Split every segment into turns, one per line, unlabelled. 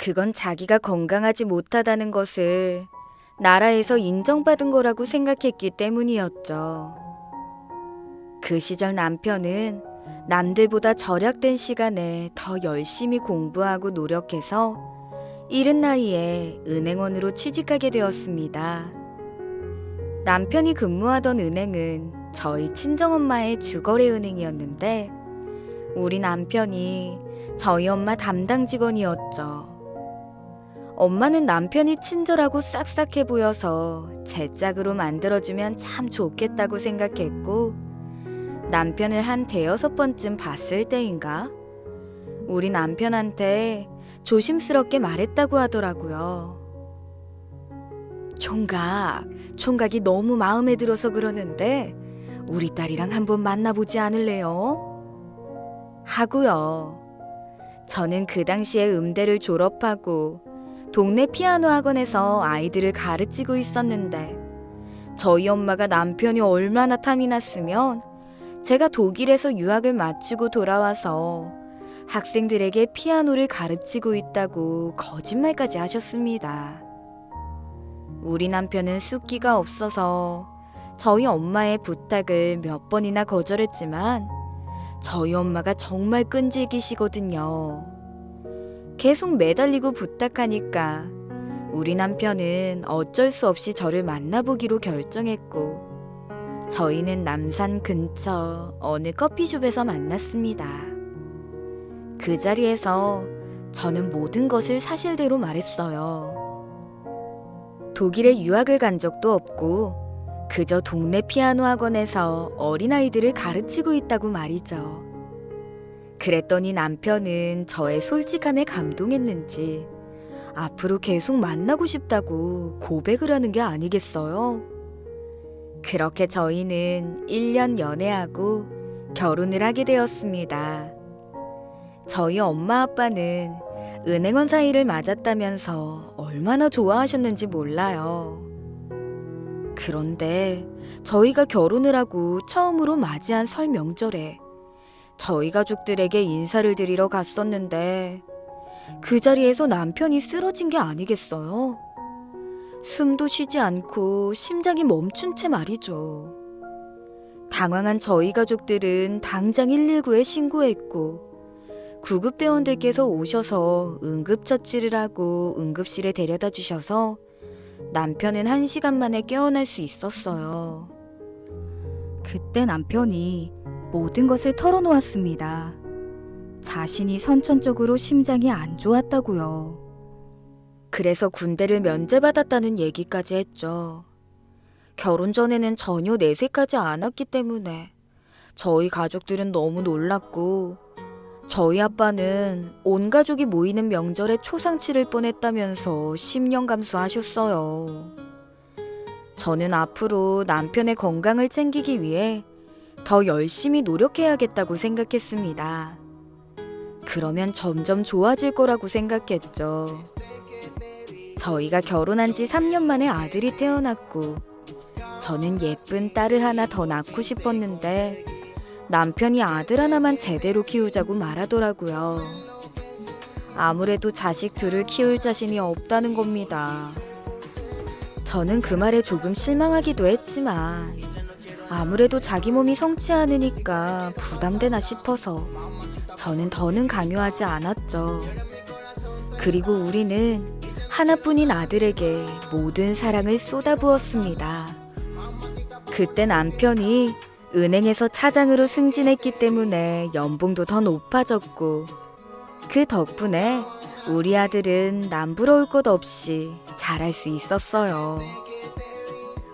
그건 자기가 건강하지 못하다는 것을 나라에서 인정받은 거라고 생각했기 때문이었죠. 그 시절 남편은 남들보다 절약된 시간에 더 열심히 공부하고 노력해서 이른 나이에 은행원으로 취직하게 되었습니다. 남편이 근무하던 은행은 저희 친정엄마의 주거래 은행이었는데 우리 남편이 저희 엄마 담당 직원이었죠. 엄마는 남편이 친절하고 싹싹해 보여서 제 짝으로 만들어주면 참 좋겠다고 생각했고 남편을 한 대여섯 번쯤 봤을 때인가 우리 남편한테 조심스럽게 말했다고 하더라고요. 총각이 너무 마음에 들어서 그러는데 우리 딸이랑 한번 만나보지 않을래요? 하고요. 저는 그 당시에 음대를 졸업하고 동네 피아노 학원에서 아이들을 가르치고 있었는데 저희 엄마가 남편이 얼마나 탐이 났으면 제가 독일에서 유학을 마치고 돌아와서 학생들에게 피아노를 가르치고 있다고 거짓말까지 하셨습니다. 우리 남편은 숫기가 없어서 저희 엄마의 부탁을 몇 번이나 거절했지만 저희 엄마가 정말 끈질기시거든요. 계속 매달리고 부탁하니까 우리 남편은 어쩔 수 없이 저를 만나보기로 결정했고 저희는 남산 근처 어느 커피숍에서 만났습니다. 그 자리에서 저는 모든 것을 사실대로 말했어요. 독일에 유학을 간 적도 없고 그저 동네 피아노 학원에서 어린아이들을 가르치고 있다고 말이죠. 그랬더니 남편은 저의 솔직함에 감동했는지 앞으로 계속 만나고 싶다고 고백을 하는 게 아니겠어요? 그렇게 저희는 1년 연애하고 결혼을 하게 되었습니다. 저희 엄마 아빠는 은행원 사이를 맞았다면서 얼마나 좋아하셨는지 몰라요. 그런데 저희가 결혼을 하고 처음으로 맞이한 설 명절에 저희 가족들에게 인사를 드리러 갔었는데 그 자리에서 남편이 쓰러진 게 아니겠어요? 숨도 쉬지 않고 심장이 멈춘 채 말이죠. 당황한 저희 가족들은 당장 119에 신고했고 구급대원들께서 오셔서 응급처치를 하고 응급실에 데려다 주셔서 남편은 1시간 만에 깨어날 수 있었어요. 그때 남편이 모든 것을 털어놓았습니다. 자신이 선천적으로 심장이 안 좋았다고요. 그래서 군대를 면제받았다는 얘기까지 했죠. 결혼 전에는 전혀 내색하지 않았기 때문에 저희 가족들은 너무 놀랐고 저희 아빠는 온 가족이 모이는 명절에 초상 치를 뻔했다면서 10년 감수하셨어요. 저는 앞으로 남편의 건강을 챙기기 위해 더 열심히 노력해야겠다고 생각했습니다. 그러면 점점 좋아질 거라고 생각했죠. 저희가 결혼한 지 3년 만에 아들이 태어났고 저는 예쁜 딸을 하나 더 낳고 싶었는데 남편이 아들 하나만 제대로 키우자고 말하더라고요. 아무래도 자식 둘을 키울 자신이 없다는 겁니다. 저는 그 말에 조금 실망하기도 했지만 아무래도 자기 몸이 성치 않으니까 부담되나 싶어서 저는 더는 강요하지 않았죠. 그리고 우리는 하나뿐인 아들에게 모든 사랑을 쏟아부었습니다. 그때 남편이 은행에서 차장으로 승진했기 때문에 연봉도 더 높아졌고 그 덕분에 우리 아들은 남부러울 것 없이 잘할 수 있었어요.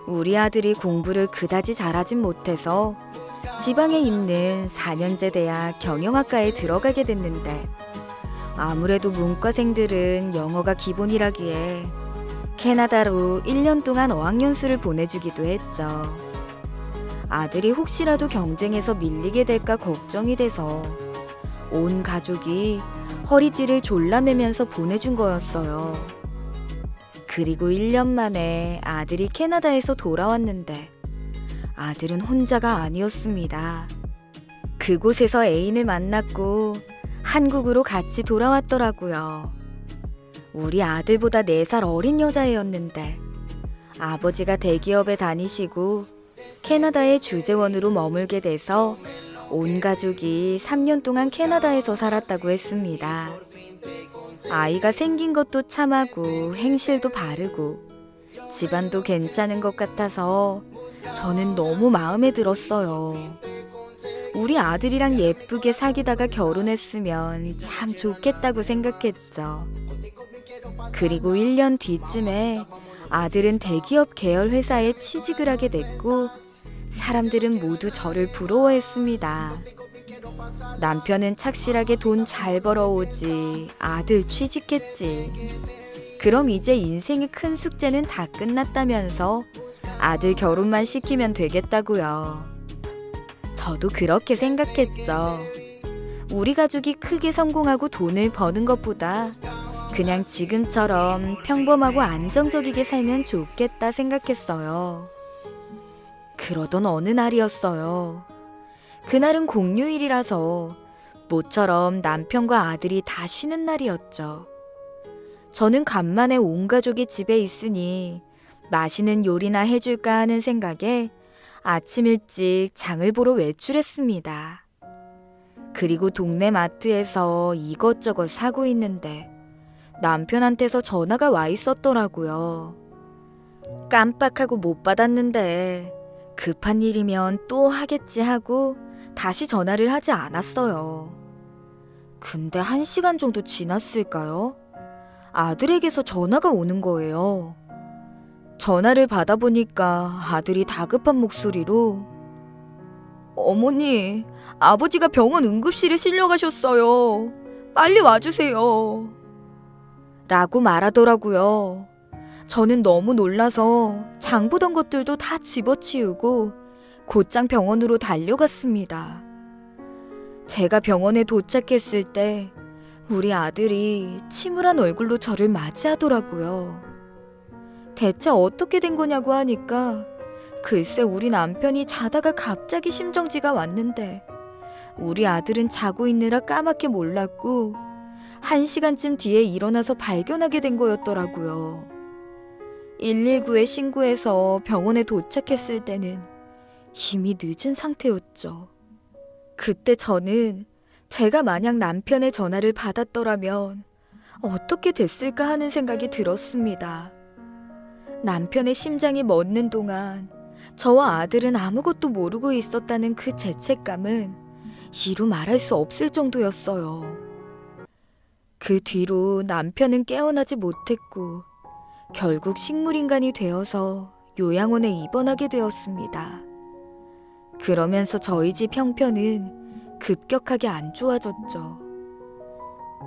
우리 아들이 공부를 그다지 잘하진 못해서 지방에 있는 4년제 대학 경영학과에 들어가게 됐는데 아무래도 문과생들은 영어가 기본이라기에 캐나다로 1년 동안 어학연수를 보내주기도 했죠. 아들이 혹시라도 경쟁에서 밀리게 될까 걱정이 돼서 온 가족이 허리띠를 졸라매면서 보내준 거였어요. 그리고 1년 만에 아들이 캐나다에서 돌아왔는데 아들은 혼자가 아니었습니다. 그곳에서 애인을 만났고 한국으로 같이 돌아왔더라고요. 우리 아들보다 4살 어린 여자애였는데 아버지가 대기업에 다니시고 캐나다의 주재원으로 머물게 돼서 온 가족이 3년 동안 캐나다에서 살았다고 했습니다. 아이가 생긴 것도 참하고 행실도 바르고 집안도 괜찮은 것 같아서 저는 너무 마음에 들었어요. 우리 아들이랑 예쁘게 사귀다가 결혼했으면 참 좋겠다고 생각했죠. 그리고 1년 뒤쯤에 아들은 대기업 계열 회사에 취직을 하게 됐고 사람들은 모두 저를 부러워했습니다. 남편은 착실하게 돈 잘 벌어오지, 아들 취직했지. 그럼 이제 인생의 큰 숙제는 다 끝났다면서 아들 결혼만 시키면 되겠다고요. 저도 그렇게 생각했죠. 우리 가족이 크게 성공하고 돈을 버는 것보다 그냥 지금처럼 평범하고 안정적이게 살면 좋겠다 생각했어요. 그러던 어느 날이었어요. 그날은 공휴일이라서 모처럼 남편과 아들이 다 쉬는 날이었죠. 저는 간만에 온 가족이 집에 있으니 맛있는 요리나 해줄까 하는 생각에 아침 일찍 장을 보러 외출했습니다. 그리고 동네 마트에서 이것저것 사고 있는데 남편한테서 전화가 와 있었더라고요. 깜빡하고 못 받았는데 급한 일이면 또 하겠지 하고 다시 전화를 하지 않았어요. 근데 1시간 정도 지났을까요? 아들에게서 전화가 오는 거예요. 전화를 받아보니까 아들이 다급한 목소리로 어머니, 아버지가 병원 응급실에 실려가셨어요. 빨리 와주세요. 라고 말하더라고요. 저는 너무 놀라서 장 보던 것들도 다 집어치우고 곧장 병원으로 달려갔습니다. 제가 병원에 도착했을 때 우리 아들이 침울한 얼굴로 저를 맞이하더라고요. 대체 어떻게 된 거냐고 하니까 글쎄 우리 남편이 자다가 갑자기 심정지가 왔는데 우리 아들은 자고 있느라 까맣게 몰랐고 1시간쯤 뒤에 일어나서 발견하게 된 거였더라고요. 119에 신고해서 병원에 도착했을 때는 이미 늦은 상태였죠. 그때 저는 제가 만약 남편의 전화를 받았더라면 어떻게 됐을까 하는 생각이 들었습니다. 남편의 심장이 멎는 동안 저와 아들은 아무것도 모르고 있었다는 그 죄책감은 이루 말할 수 없을 정도였어요. 그 뒤로 남편은 깨어나지 못했고 결국 식물인간이 되어서 요양원에 입원하게 되었습니다. 그러면서 저희 집 형편은 급격하게 안 좋아졌죠.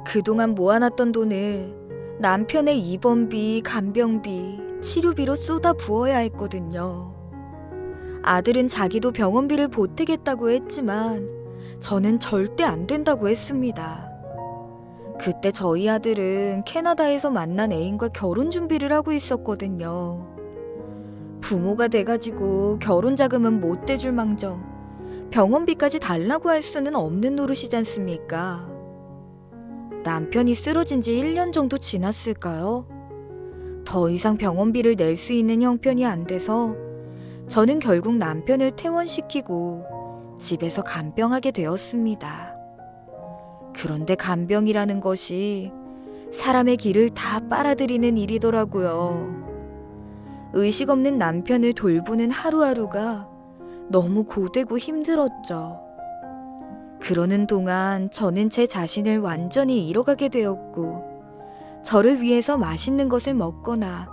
그동안 모아놨던 돈을 남편의 입원비, 간병비, 치료비로 쏟아 부어야 했거든요. 아들은 자기도 병원비를 보태겠다고 했지만 저는 절대 안 된다고 했습니다. 그때 저희 아들은 캐나다에서 만난 애인과 결혼 준비를 하고 있었거든요. 부모가 돼가지고 결혼 자금은 못 대줄 망정 병원비까지 달라고 할 수는 없는 노릇이지 않습니까? 남편이 쓰러진 지 1년 정도 지났을까요? 더 이상 병원비를 낼 수 있는 형편이 안 돼서 저는 결국 남편을 퇴원시키고 집에서 간병하게 되었습니다. 그런데 간병이라는 것이 사람의 길을 다 빨아들이는 일이더라고요. 의식 없는 남편을 돌보는 하루하루가 너무 고되고 힘들었죠. 그러는 동안 저는 제 자신을 완전히 잃어가게 되었고 저를 위해서 맛있는 것을 먹거나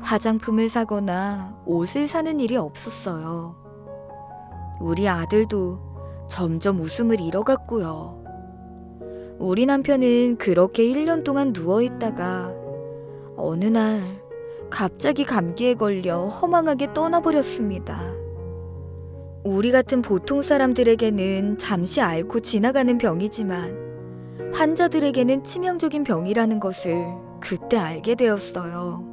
화장품을 사거나 옷을 사는 일이 없었어요. 우리 아들도 점점 웃음을 잃어갔고요. 우리 남편은 그렇게 1년 동안 누워있다가 어느 날 갑자기 감기에 걸려 허망하게 떠나버렸습니다. 우리 같은 보통 사람들에게는 잠시 앓고 지나가는 병이지만 환자들에게는 치명적인 병이라는 것을 그때 알게 되었어요.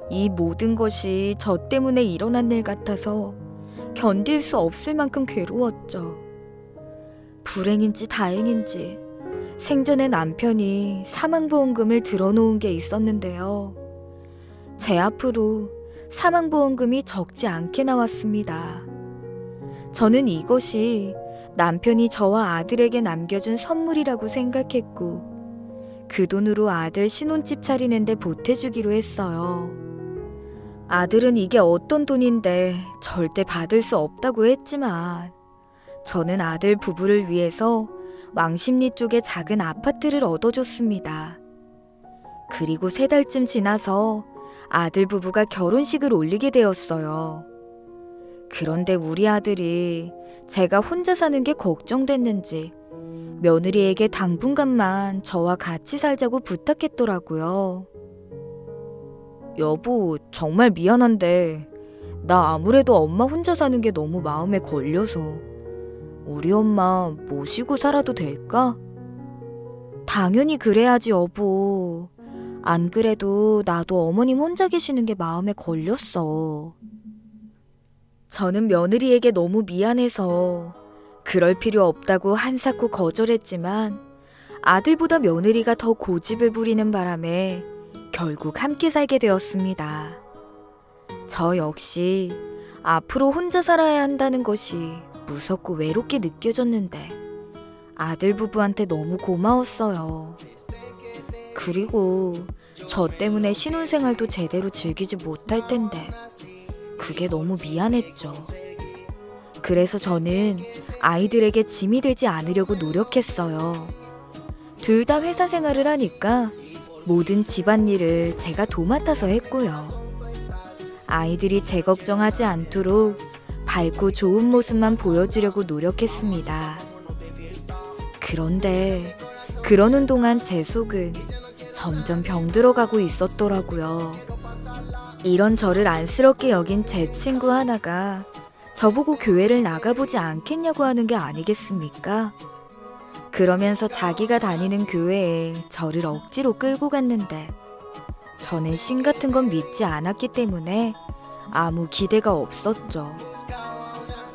이 모든 것이 저 때문에 일어난 일 같아서 견딜 수 없을 만큼 괴로웠죠. 불행인지 다행인지 생전에 남편이 사망보험금을 들어놓은 게 있었는데요. 제 앞으로 사망보험금이 적지 않게 나왔습니다. 저는 이것이 남편이 저와 아들에게 남겨준 선물이라고 생각했고 그 돈으로 아들 신혼집 차리는데 보태주기로 했어요. 아들은 이게 어떤 돈인데 절대 받을 수 없다고 했지만 저는 아들 부부를 위해서 왕십리 쪽에 작은 아파트를 얻어줬습니다. 그리고 3달쯤 지나서 아들 부부가 결혼식을 올리게 되었어요. 그런데 우리 아들이 제가 혼자 사는 게 걱정됐는지 며느리에게 당분간만 저와 같이 살자고 부탁했더라고요. 여보, 정말 미안한데 나 아무래도 엄마 혼자 사는 게 너무 마음에 걸려서 우리 엄마 모시고 살아도 될까? 당연히 그래야지 여보. 안 그래도 나도 어머님 혼자 계시는 게 마음에 걸렸어. 저는 며느리에게 너무 미안해서 그럴 필요 없다고 한사코 거절했지만 아들보다 며느리가 더 고집을 부리는 바람에 결국 함께 살게 되었습니다. 저 역시 앞으로 혼자 살아야 한다는 것이 무섭고 외롭게 느껴졌는데 아들 부부한테 너무 고마웠어요. 그리고 저 때문에 신혼생활도 제대로 즐기지 못할 텐데 그게 너무 미안했죠. 그래서 저는 아이들에게 짐이 되지 않으려고 노력했어요. 둘 다 회사 생활을 하니까 모든 집안일을 제가 도맡아서 했고요. 아이들이 제 걱정하지 않도록 밝고 좋은 모습만 보여주려고 노력했습니다. 그런데 그러는 동안 제 속은 점점 병들어가고 있었더라고요. 이런 저를 안쓰럽게 여긴 제 친구 하나가 저보고 교회를 나가보지 않겠냐고 하는 게 아니겠습니까? 그러면서 자기가 다니는 교회에 저를 억지로 끌고 갔는데 저는 신 같은 건 믿지 않았기 때문에 아무 기대가 없었죠.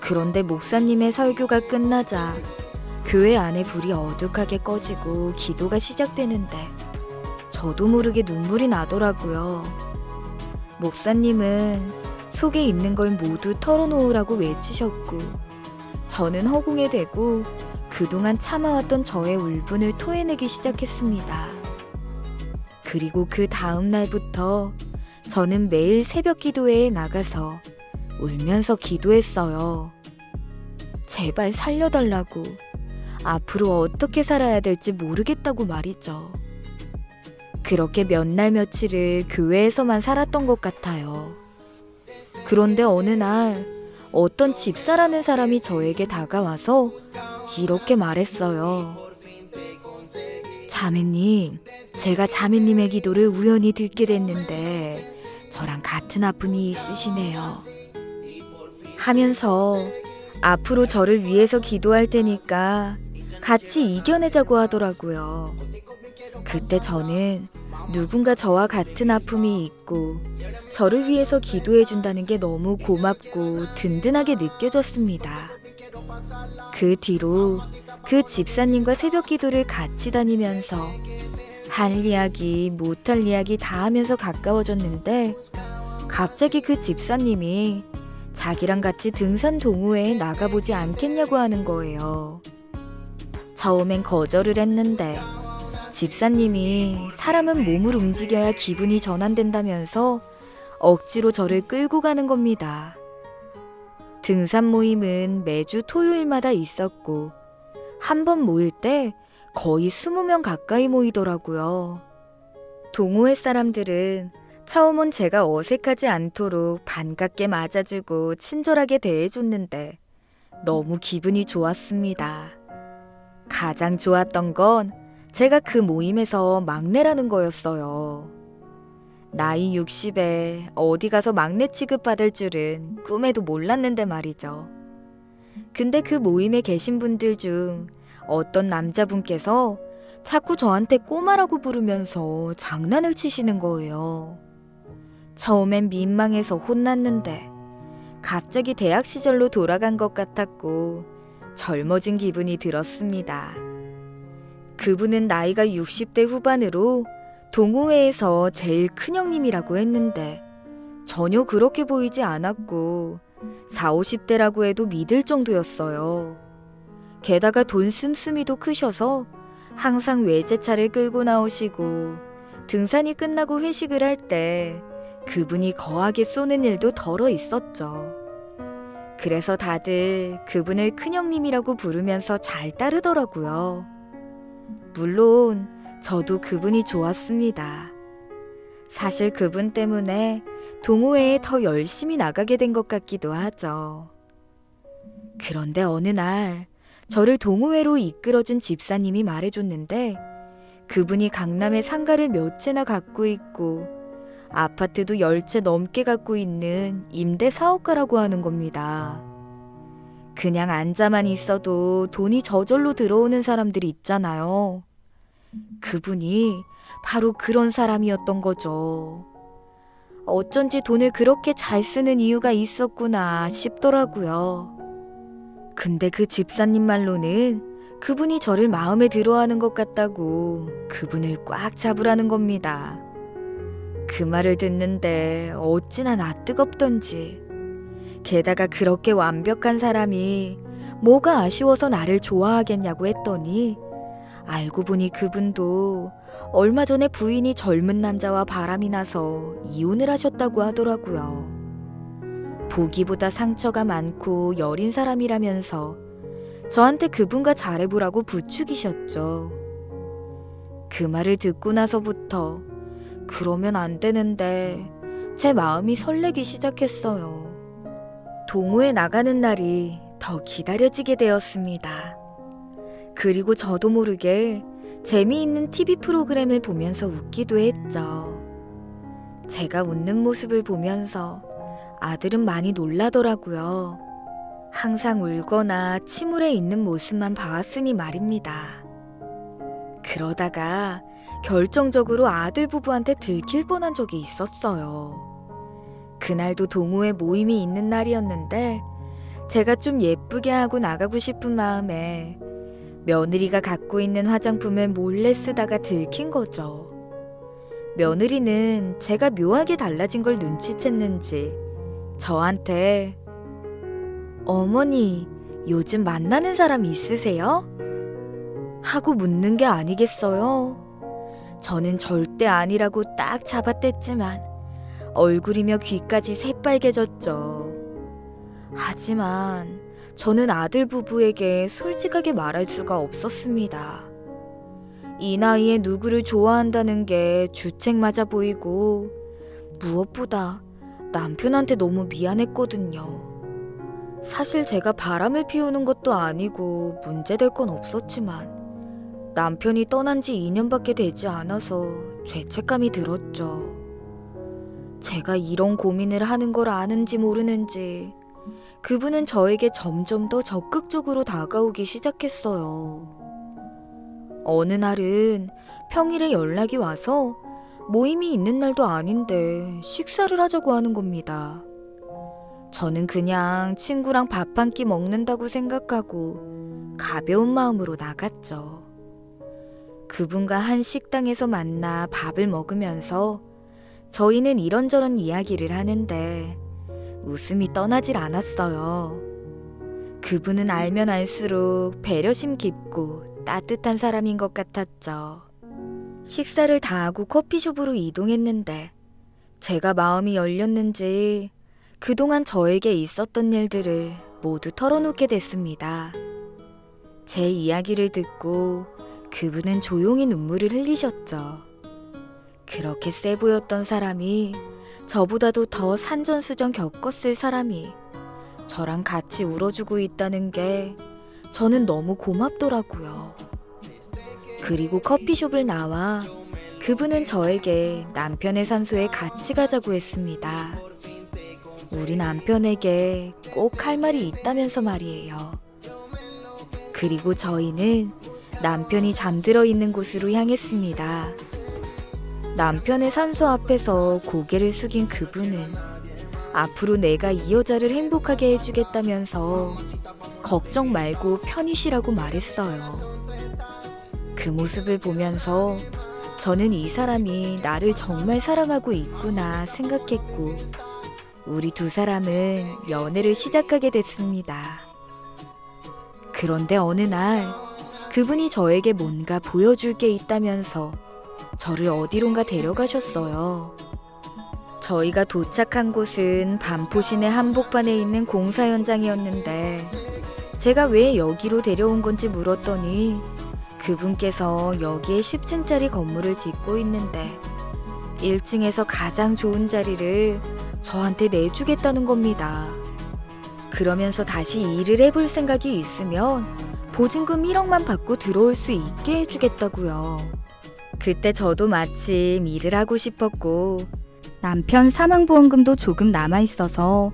그런데 목사님의 설교가 끝나자 교회 안에 불이 어둑하게 꺼지고 기도가 시작되는데 저도 모르게 눈물이 나더라고요. 목사님은 속에 있는 걸 모두 털어놓으라고 외치셨고 저는 허공에 대고 그동안 참아왔던 저의 울분을 토해내기 시작했습니다. 그리고 그 다음 날부터 저는 매일 새벽 기도회에 나가서 울면서 기도했어요. 제발 살려달라고. 앞으로 어떻게 살아야 될지 모르겠다고 말이죠. 그렇게 몇 날 며칠을 교회에서만 살았던 것 같아요. 그런데 어느 날 어떤 집사라는 사람이 저에게 다가와서 이렇게 말했어요. 자매님, 제가 자매님의 기도를 우연히 듣게 됐는데 저랑 같은 아픔이 있으시네요. 하면서 앞으로 저를 위해서 기도할 테니까 같이 이겨내자고 하더라고요. 그때 저는 누군가 저와 같은 아픔이 있고 저를 위해서 기도해 준다는 게 너무 고맙고 든든하게 느껴졌습니다. 그 뒤로 그 집사님과 새벽 기도를 같이 다니면서 할 이야기 못할 이야기 다 하면서 가까워졌는데 갑자기 그 집사님이 자기랑 같이 등산 동호회에 나가보지 않겠냐고 하는 거예요. 처음엔 거절을 했는데 집사님이 사람은 몸을 움직여야 기분이 전환된다면서 억지로 저를 끌고 가는 겁니다. 등산 모임은 매주 토요일마다 있었고 한 번 모일 때 거의 20명 가까이 모이더라고요. 동호회 사람들은 처음 온 제가 어색하지 않도록 반갑게 맞아주고 친절하게 대해줬는데 너무 기분이 좋았습니다. 가장 좋았던 건 제가 그 모임에서 막내라는 거였어요. 나이 60에 어디 가서 막내 취급받을 줄은 꿈에도 몰랐는데 말이죠. 근데 그 모임에 계신 분들 중 어떤 남자분께서 자꾸 저한테 꼬마라고 부르면서 장난을 치시는 거예요. 처음엔 민망해서 혼났는데 갑자기 대학 시절로 돌아간 것 같았고 젊어진 기분이 들었습니다. 그분은 나이가 60대 후반으로 동호회에서 제일 큰 형님이라고 했는데 전혀 그렇게 보이지 않았고 40, 50대라고 해도 믿을 정도였어요. 게다가 돈 씀씀이도 크셔서 항상 외제차를 끌고 나오시고 등산이 끝나고 회식을 할 때 그분이 거하게 쏘는 일도 덜어 있었죠. 그래서 다들 그분을 큰형님이라고 부르면서 잘 따르더라고요. 물론 저도 그분이 좋았습니다. 사실 그분 때문에 동호회에 더 열심히 나가게 된 것 같기도 하죠. 그런데 어느 날 저를 동호회로 이끌어준 집사님이 말해줬는데 그분이 강남에 상가를 몇 채나 갖고 있고 아파트도 10채 넘게 갖고 있는 임대 사업가라고 하는 겁니다. 그냥 앉아만 있어도 돈이 저절로 들어오는 사람들이 있잖아요. 그분이 바로 그런 사람이었던 거죠. 어쩐지 돈을 그렇게 잘 쓰는 이유가 있었구나 싶더라고요. 근데 그 집사님 말로는 그분이 저를 마음에 들어하는 것 같다고 그분을 꽉 잡으라는 겁니다. 그 말을 듣는데 어찌나 낯뜨겁던지. 게다가 그렇게 완벽한 사람이 뭐가 아쉬워서 나를 좋아하겠냐고 했더니 알고 보니 그분도 얼마 전에 부인이 젊은 남자와 바람이 나서 이혼을 하셨다고 하더라고요. 보기보다 상처가 많고 여린 사람이라면서 저한테 그분과 잘해보라고 부추기셨죠. 그 말을 듣고 나서부터 그러면 안 되는데 제 마음이 설레기 시작했어요. 동호회 나가는 날이 더 기다려지게 되었습니다. 그리고 저도 모르게 재미있는 TV 프로그램을 보면서 웃기도 했죠. 제가 웃는 모습을 보면서 아들은 많이 놀라더라고요. 항상 울거나 침울해 있는 모습만 봐왔으니 말입니다. 그러다가 결정적으로 아들 부부한테 들킬 뻔한 적이 있었어요. 그날도 동호회 모임이 있는 날이었는데 제가 좀 예쁘게 하고 나가고 싶은 마음에 며느리가 갖고 있는 화장품을 몰래 쓰다가 들킨 거죠. 며느리는 제가 묘하게 달라진 걸 눈치챘는지 저한테 어머니, 요즘 만나는 사람 있으세요? 하고 묻는 게 아니겠어요? 저는 절대 아니라고 딱 잡아댔지만 얼굴이며 귀까지 새빨개졌죠. 하지만 저는 아들 부부에게 솔직하게 말할 수가 없었습니다. 이 나이에 누구를 좋아한다는 게 주책 맞아 보이고 무엇보다 남편한테 너무 미안했거든요. 사실 제가 바람을 피우는 것도 아니고 문제될 건 없었지만 남편이 떠난 지 2년밖에 되지 않아서 죄책감이 들었죠. 제가 이런 고민을 하는 걸 아는지 모르는지 그분은 저에게 점점 더 적극적으로 다가오기 시작했어요. 어느 날은 평일에 연락이 와서 모임이 있는 날도 아닌데 식사를 하자고 하는 겁니다. 저는 그냥 친구랑 밥 한 끼 먹는다고 생각하고 가벼운 마음으로 나갔죠. 그분과 한 식당에서 만나 밥을 먹으면서 저희는 이런저런 이야기를 하는데 웃음이 떠나질 않았어요. 그분은 알면 알수록 배려심 깊고 따뜻한 사람인 것 같았죠. 식사를 다 하고 커피숍으로 이동했는데 제가 마음이 열렸는지 그동안 저에게 있었던 일들을 모두 털어놓게 됐습니다. 제 이야기를 듣고 그분은 조용히 눈물을 흘리셨죠. 그렇게 세 보였던 사람이 저보다도 더 산전수전 겪었을 사람이 저랑 같이 울어주고 있다는 게 저는 너무 고맙더라고요. 그리고 커피숍을 나와 그분은 저에게 남편의 산소에 같이 가자고 했습니다. 우리 남편에게 꼭 할 말이 있다면서 말이에요. 그리고 저희는 남편이 잠들어 있는 곳으로 향했습니다. 남편의 산소 앞에서 고개를 숙인 그분은 앞으로 내가 이 여자를 행복하게 해주겠다면서 걱정 말고 편히 쉬라고 말했어요. 그 모습을 보면서 저는 이 사람이 나를 정말 사랑하고 있구나 생각했고, 우리 두 사람은 연애를 시작하게 됐습니다. 그런데 어느 날 그분이 저에게 뭔가 보여줄 게 있다면서 저를 어디론가 데려가셨어요. 저희가 도착한 곳은 반포시내 한복판에 있는 공사 현장이었는데, 제가 왜 여기로 데려온 건지 물었더니 그분께서 여기에 10층짜리 건물을 짓고 있는데 1층에서 가장 좋은 자리를 저한테 내주겠다는 겁니다. 그러면서 다시 일을 해볼 생각이 있으면 보증금 1억만 받고 들어올 수 있게 해주겠다고요. 그때 저도 마침 일을 하고 싶었고 남편 사망보험금도 조금 남아있어서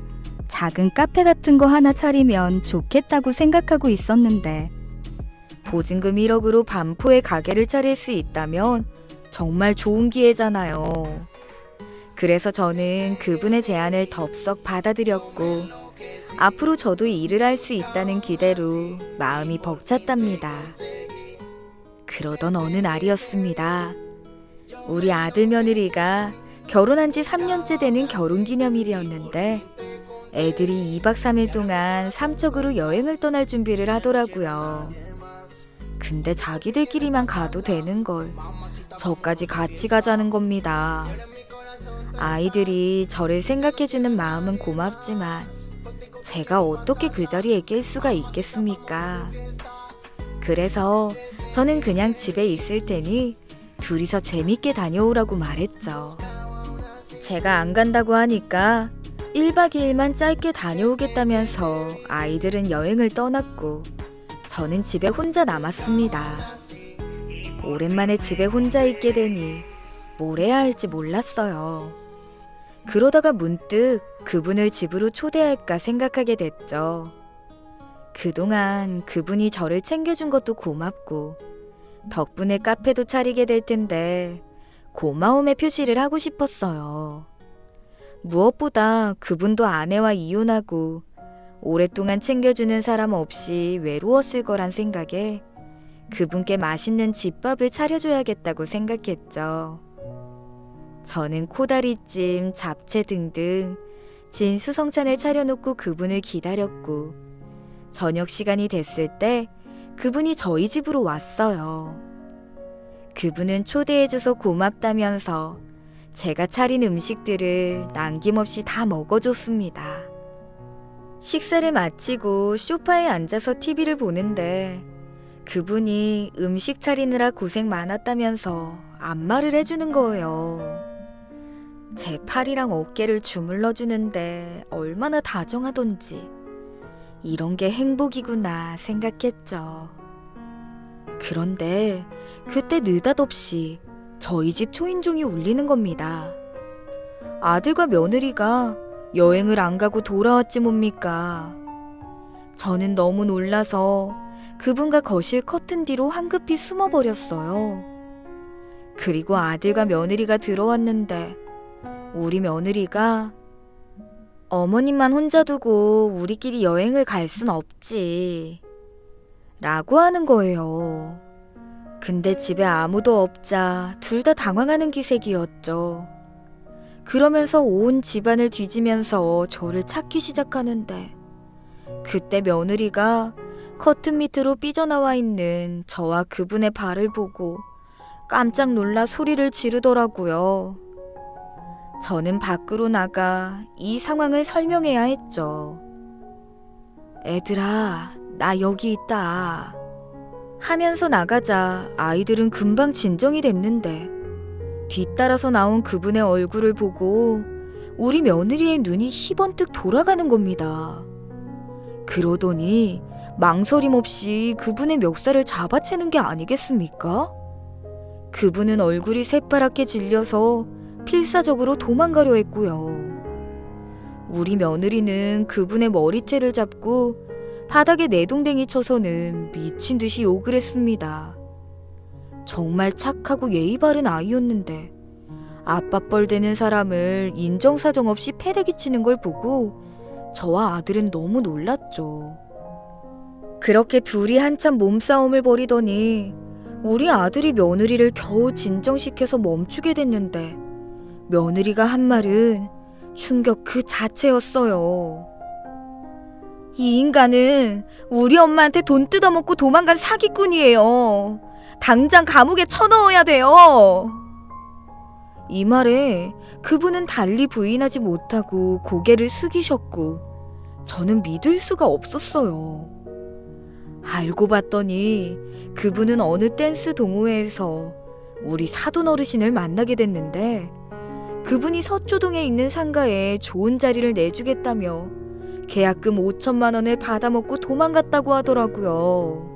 작은 카페 같은 거 하나 차리면 좋겠다고 생각하고 있었는데, 보증금 1억으로 반포에 가게를 차릴 수 있다면 정말 좋은 기회잖아요. 그래서 저는 그분의 제안을 덥석 받아들였고, 앞으로 저도 일을 할 수 있다는 기대로 마음이 벅찼답니다. 그러던 어느 날이었습니다. 우리 아들 며느리가 결혼한 지 3년째 되는 결혼기념일이었는데, 애들이 2박 3일 동안 삼척으로 여행을 떠날 준비를 하더라고요. 근데 자기들끼리만 가도 되는 걸 저까지 같이 가자는 겁니다. 아이들이 저를 생각해주는 마음은 고맙지만 제가 어떻게 그 자리에 낄 수가 있겠습니까? 그래서 저는 그냥 집에 있을 테니 둘이서 재밌게 다녀오라고 말했죠. 제가 안 간다고 하니까 1박 2일만 짧게 다녀오겠다면서 아이들은 여행을 떠났고 저는 집에 혼자 남았습니다. 오랜만에 집에 혼자 있게 되니 뭘 해야 할지 몰랐어요. 그러다가 문득 그분을 집으로 초대할까 생각하게 됐죠. 그동안 그분이 저를 챙겨준 것도 고맙고 덕분에 카페도 차리게 될 텐데 고마움의 표시를 하고 싶었어요. 무엇보다 그분도 아내와 이혼하고 오랫동안 챙겨주는 사람 없이 외로웠을 거란 생각에 그분께 맛있는 집밥을 차려줘야겠다고 생각했죠. 저는 코다리찜, 잡채 등등 진수성찬을 차려놓고 그분을 기다렸고, 저녁 시간이 됐을 때 그분이 저희 집으로 왔어요. 그분은 초대해줘서 고맙다면서 제가 차린 음식들을 남김없이 다 먹어줬습니다. 식사를 마치고 소파에 앉아서 TV를 보는데 그분이 음식 차리느라 고생 많았다면서 안마를 해주는 거예요. 제 팔이랑 어깨를 주물러 주는데 얼마나 다정하던지 이런 게 행복이구나 생각했죠. 그런데 그때 느닷없이 저희 집 초인종이 울리는 겁니다. 아들과 며느리가 여행을 안 가고 돌아왔지 뭡니까. 저는 너무 놀라서 그분과 거실 커튼 뒤로 황급히 숨어버렸어요. 그리고 아들과 며느리가 들어왔는데 우리 며느리가 어머님만 혼자 두고 우리끼리 여행을 갈 순 없지 라고 하는 거예요. 근데 집에 아무도 없자 둘 다 당황하는 기색이었죠. 그러면서 온 집안을 뒤지면서 저를 찾기 시작하는데 그때 며느리가 커튼 밑으로 삐져나와 있는 저와 그분의 발을 보고 깜짝 놀라 소리를 지르더라고요. 저는 밖으로 나가 이 상황을 설명해야 했죠. 애들아, 나 여기 있다 하면서 나가자 아이들은 금방 진정이 됐는데 뒤따라서 나온 그분의 얼굴을 보고 우리 며느리의 눈이 희번뜩 돌아가는 겁니다. 그러더니 망설임 없이 그분의 멱살을 잡아채는 게 아니겠습니까? 그분은 얼굴이 새파랗게 질려서 필사적으로 도망가려 했고요. 우리 며느리는 그분의 머리채를 잡고 바닥에 내동댕이 쳐서는 미친 듯이 욕을 했습니다. 정말 착하고 예의 바른 아이였는데 아빠뻘 되는 사람을 인정사정 없이 패대기 치는 걸 보고 저와 아들은 너무 놀랐죠. 그렇게 둘이 한참 몸싸움을 벌이더니 우리 아들이 며느리를 겨우 진정시켜서 멈추게 됐는데 며느리가 한 말은 충격 그 자체였어요. 이 인간은 우리 엄마한테 돈 뜯어먹고 도망간 사기꾼이에요. 당장 감옥에 쳐넣어야 돼요. 이 말에 그분은 달리 부인하지 못하고 고개를 숙이셨고 저는 믿을 수가 없었어요. 알고 봤더니 그분은 어느 댄스 동호회에서 우리 사돈 어르신을 만나게 됐는데 그분이 서초동에 있는 상가에 좋은 자리를 내주겠다며 계약금 5천만 원을 받아먹고 도망갔다고 하더라고요.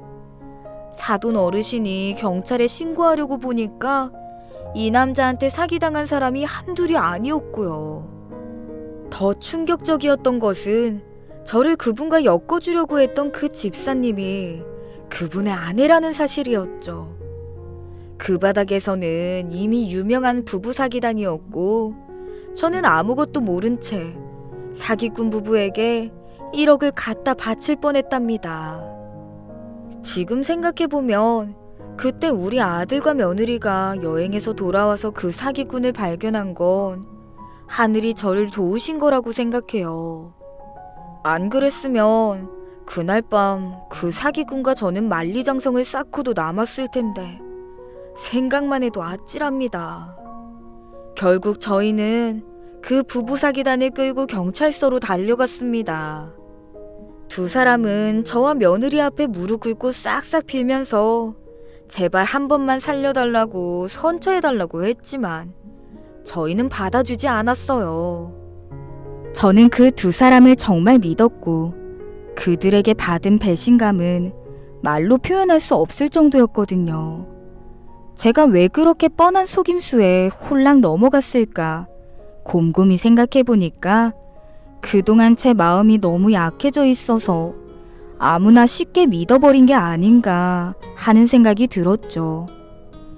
사돈 어르신이 경찰에 신고하려고 보니까 이 남자한테 사기당한 사람이 한둘이 아니었고요. 더 충격적이었던 것은 저를 그분과 엮어주려고 했던 그 집사님이 그분의 아내라는 사실이었죠. 그 바닥에서는 이미 유명한 부부 사기단이었고 저는 아무것도 모른 채 사기꾼 부부에게 1억을 갖다 바칠 뻔했답니다. 지금 생각해보면 그때 우리 아들과 며느리가 여행에서 돌아와서 그 사기꾼을 발견한 건 하늘이 저를 도우신 거라고 생각해요. 안 그랬으면 그날 밤 그 사기꾼과 저는 만리장성을 쌓고도 남았을 텐데 생각만 해도 아찔합니다. 결국 저희는 그 부부 사기단을 끌고 경찰서로 달려갔습니다. 두 사람은 저와 며느리 앞에 무릎 꿇고 싹싹 빌면서 제발 한 번만 살려달라고 선처해달라고 했지만 저희는 받아주지 않았어요. 저는 그 두 사람을 정말 믿었고 그들에게 받은 배신감은 말로 표현할 수 없을 정도였거든요. 제가 왜 그렇게 뻔한 속임수에 홀랑 넘어갔을까 곰곰이 생각해보니까 그동안 제 마음이 너무 약해져 있어서 아무나 쉽게 믿어버린 게 아닌가 하는 생각이 들었죠.